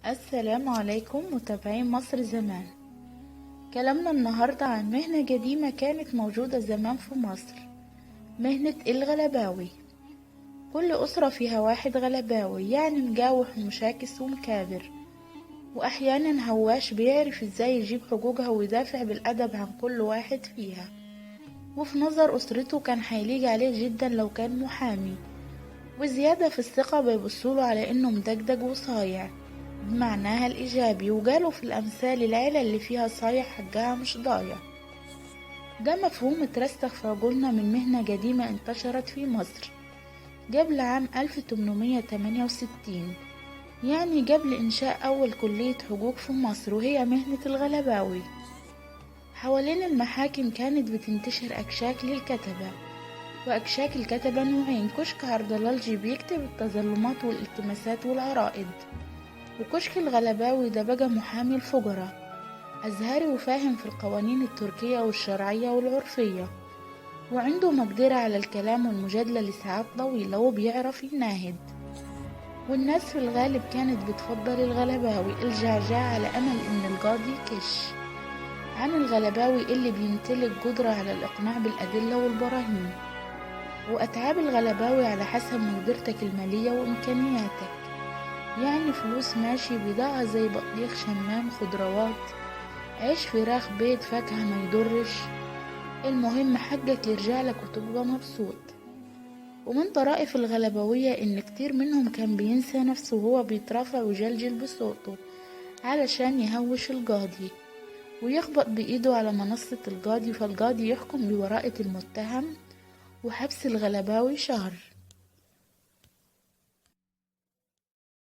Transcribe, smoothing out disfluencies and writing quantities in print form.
السلام عليكم متابعين مصر زمان. كلامنا النهاردة عن مهنة قديمة كانت موجودة زمان في مصر، مهنة الغلباوي. كل أسرة فيها واحد غلباوي، يعني مجاوح ومشاكس ومكابر، وأحيانا هواش بيعرف ازاي يجيب حقوقها ويدافع بالأدب عن كل واحد فيها. وفي نظر أسرته كان هيليق عليه جدا لو كان محامي، وزيادة في الثقة بيبصوله على إنه مدقدق وصايع بمعناها الإيجابي، وقالوا في الأمثال العيلة اللي فيها صايع حقها مش ضايع. ده مفهوم اترسخ في عقولنا من مهنة قديمة انتشرت في مصر قبل عام 1868، يعني قبل إنشاء أول كلية حقوق في مصر، وهي مهنة الغلباوي. حوالين المحاكم كانت بتنتشر أكشاك للكتبة، وأكشاك الكتبة نوعين: كشك عرضلالجي بيكتب التظلمات والالتماسات والعرائض، وكشك الغلباوي ده بقى محامي الفقراء، أزهري وفاهم في القوانين التركية والشرعية والعرفية، وعنده مقدرة على الكلام والمجادلة لساعات طويلة، وبيعرف يناهد. والناس في الغالب كانت بتفضل الغلباوي الجعجاع على أمل إن القاضي كش عن الغلباوي اللي بيمتلك قدرة على الإقناع بالأدلة والبراهين. وأتعاب الغلباوي على حسب مقدرتك المالية وإمكانياتك، يعني فلوس ماشي، بضاعة زي بطيخ شمام خضروات عيش فراخ بيض فاكهة ما يضرش، المهم حقك يرجعلك وتبقى مبسوط. ومن طرائف الغلبوية إن كتير منهم كان بينسى نفسه وهو بيترافع ويجلجل بصوته علشان يهوش القاضي، ويخبط بإيده على منصة القاضي، فالقاضي يحكم ببراءة المتهم وحبس الغلباوي شهر.